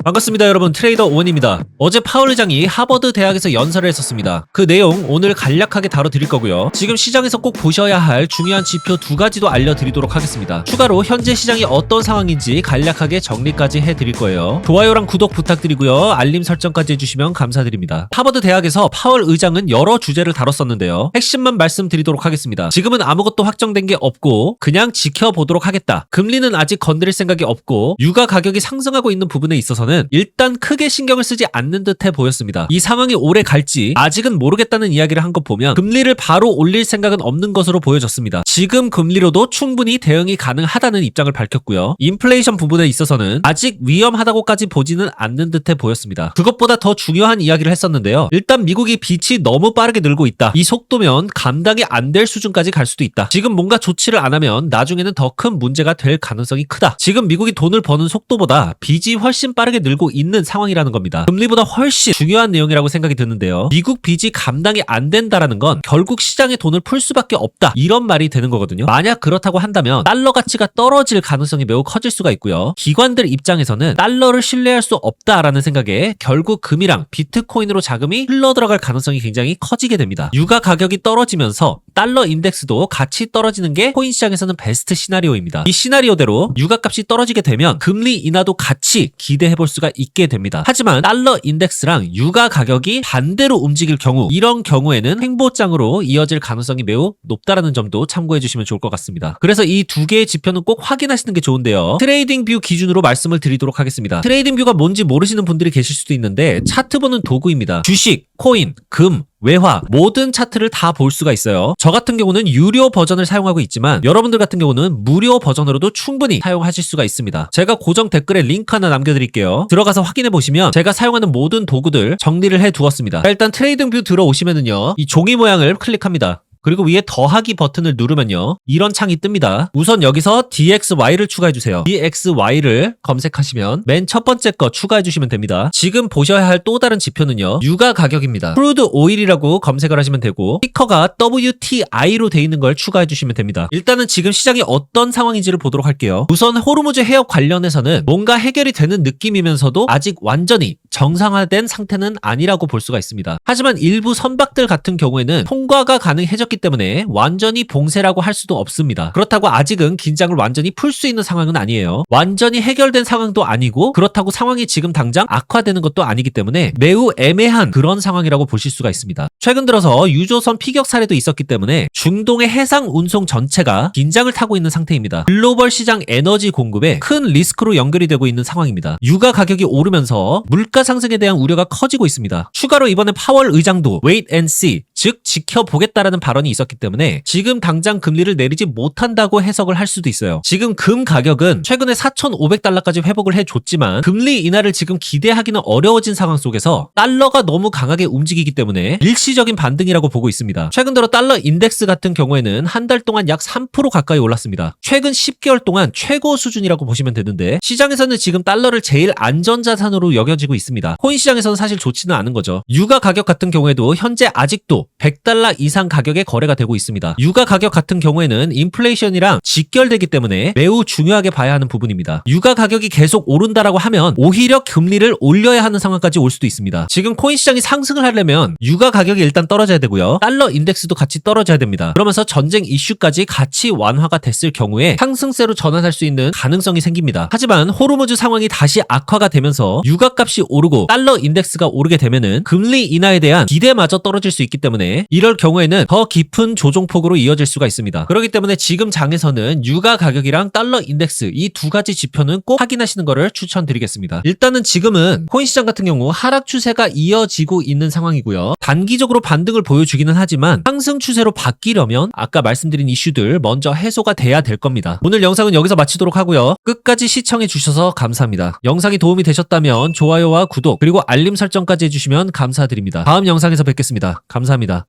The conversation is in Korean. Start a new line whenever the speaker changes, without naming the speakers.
반갑습니다 여러분, 트레이더 오원입니다. 어제 파월 의장이 하버드 대학에서 연설을 했었습니다. 그 내용 오늘 간략하게 다뤄드릴 거고요. 지금 시장에서 꼭 보셔야 할 중요한 지표 두 가지도 알려드리도록 하겠습니다. 추가로 현재 시장이 어떤 상황인지 간략하게 정리까지 해드릴 거예요. 좋아요랑 구독 부탁드리고요. 알림 설정까지 해주시면 감사드립니다. 하버드 대학에서 파월 의장은 여러 주제를 다뤘었는데요. 핵심만 말씀드리도록 하겠습니다. 지금은 아무것도 확정된 게 없고 그냥 지켜보도록 하겠다. 금리는 아직 건드릴 생각이 없고 유가 가격이 상승하고 있는 부분에 있어서는 일단 크게 신경을 쓰지 않는 듯해 보였습니다. 이 상황이 오래 갈지 아직은 모르겠다는 이야기를 한 것 보면 금리를 바로 올릴 생각은 없는 것으로 보여졌습니다. 지금 금리로도 충분히 대응이 가능하다는 입장을 밝혔고요. 인플레이션 부분에 있어서는 아직 위험하다고까지 보지는 않는 듯해 보였습니다. 그것보다 더 중요한 이야기를 했었는데요. 일단 미국이 빚이 너무 빠르게 늘고 있다. 이 속도면 감당이 안 될 수준까지 갈 수도 있다. 지금 뭔가 조치를 안 하면 나중에는 더 큰 문제가 될 가능성이 크다. 지금 미국이 돈을 버는 속도보다 빚이 훨씬 빠르게 늘고 있는 상황이라는 겁니다. 금리보다 훨씬 중요한 내용이라고 생각이 드는데요. 미국 빚이 감당이 안 된다라는 건 결국 시장에 돈을 풀 수밖에 없다, 이런 말이 되는 거거든요. 만약 그렇다고 한다면 달러 가치가 떨어질 가능성이 매우 커질 수가 있고요. 기관들 입장에서는 달러를 신뢰할 수 없다라는 생각에 결국 금이랑 비트코인으로 자금이 흘러들어갈 가능성이 굉장히 커지게 됩니다. 유가 가격이 떨어지면서 달러 인덱스도 같이 떨어지는 게 코인 시장에서는 베스트 시나리오입니다. 이 시나리오대로 유가값이 떨어지게 되면 금리 인하도 같이 기대해볼 수가 있게 됩니다. 하지만 달러 인덱스랑 유가 가격이 반대로 움직일 경우, 이런 경우에는 횡보장으로 이어질 가능성이 매우 높다라는 점도 참고해 주시면 좋을 것 같습니다. 그래서 이 두 개의 지표는 꼭 확인하시는 게 좋은데요. 트레이딩 뷰 기준으로 말씀을 드리도록 하겠습니다. 트레이딩 뷰가 뭔지 모르시는 분들이 계실 수도 있는데 차트 보는 도구입니다. 주식, 코인, 금, 외화 모든 차트를 다 볼 수가 있어요. 저 같은 경우는 유료 버전을 사용하고 있지만 여러분들 같은 경우는 무료 버전으로도 충분히 사용하실 수가 있습니다. 제가 고정 댓글에 링크 하나 남겨드릴게요. 들어가서 확인해 보시면 제가 사용하는 모든 도구들 정리를 해 두었습니다. 일단 트레이딩 뷰 들어오시면은요, 이 종이 모양을 클릭합니다. 그리고 위에 더하기 버튼을 누르면요, 이런 창이 뜹니다. 우선 여기서 DXY를 추가해주세요. DXY를 검색하시면 맨 첫 번째 거 추가해주시면 됩니다. 지금 보셔야 할 또 다른 지표는요, 유가 가격입니다. 크루드 오일이라고 검색을 하시면 되고 티커가 WTI로 돼 있는 걸 추가해주시면 됩니다. 일단은 지금 시장이 어떤 상황인지를 보도록 할게요. 우선 호르무즈 해협 관련해서는 뭔가 해결이 되는 느낌이면서도 아직 완전히 정상화된 상태는 아니라고 볼 수가 있습니다. 하지만 일부 선박들 같은 경우에는 통과가 가능해졌기 때문에 완전히 봉쇄라고 할 수도 없습니다. 그렇다고 아직은 긴장을 완전히 풀 수 있는 상황은 아니에요. 완전히 해결된 상황도 아니고 그렇다고 상황이 지금 당장 악화되는 것도 아니기 때문에 매우 애매한 그런 상황이라고 보실 수가 있습니다. 최근 들어서 유조선 피격 사례도 있었기 때문에 중동의 해상 운송 전체가 긴장을 타고 있는 상태입니다. 글로벌 시장 에너지 공급에 큰 리스크로 연결이 되고 있는 상황입니다. 유가 가격이 오르면서 물가 상승에 대한 우려가 커지고 있습니다. 추가로 이번에 파월 의장도 wait and see, 즉 지켜보겠다라는 발언이 있었기 때문에 지금 당장 금리를 내리지 못한다고 해석을 할 수도 있어요. 지금 금 가격은 최근에 4,500달러까지 회복을 해줬지만 금리 인하를 지금 기대하기는 어려워진 상황 속에서 달러가 너무 강하게 움직이기 때문에 일시적인 반등이라고 보고 있습니다. 최근 들어 달러 인덱스 같은 경우에는 한 달 동안 약 3% 가까이 올랐습니다. 최근 10개월 동안 최고 수준이라고 보시면 되는데 시장에서는 지금 달러를 제일 안전자산으로 여겨지고 있습니다. 코인 시장에서는 사실 좋지는 않은 거죠. 유가 가격 같은 경우에도 현재 아직도 100달러 이상 가격에 거래가 되고 있습니다. 유가 가격 같은 경우에는 인플레이션이랑 직결되기 때문에 매우 중요하게 봐야 하는 부분입니다. 유가 가격이 계속 오른다라고 하면 오히려 금리를 올려야 하는 상황까지 올 수도 있습니다. 지금 코인 시장이 상승을 하려면 유가 가격이 일단 떨어져야 되고요. 달러 인덱스도 같이 떨어져야 됩니다. 그러면서 전쟁 이슈까지 같이 완화가 됐을 경우에 상승세로 전환할 수 있는 가능성이 생깁니다. 하지만 호르무즈 상황이 다시 악화가 되면서 유가값이 오르고 달러 인덱스가 오르게 되면은 금리 인하에 대한 기대마저 떨어질 수 있기 때문에 이럴 경우에는 더 깊은 조종폭으로 이어질 수가 있습니다. 그렇기 때문에 지금 장에서는 유가 가격이랑 달러 인덱스 이 두 가지 지표는 꼭 확인하시는 것을 추천드리겠습니다. 일단은 지금은 코인 시장 같은 경우 하락 추세가 이어지고 있는 상황이고요. 단기적으로 반등을 보여주기는 하지만 상승 추세로 바뀌려면 아까 말씀드린 이슈들 먼저 해소가 돼야 될 겁니다. 오늘 영상은 여기서 마치도록 하고요. 끝까지 시청해 주셔서 감사합니다. 영상이 도움이 되셨다면 좋아요와 구독 그리고 알림 설정까지 해주시면 감사드립니다. 다음 영상에서 뵙겠습니다. 감사합니다.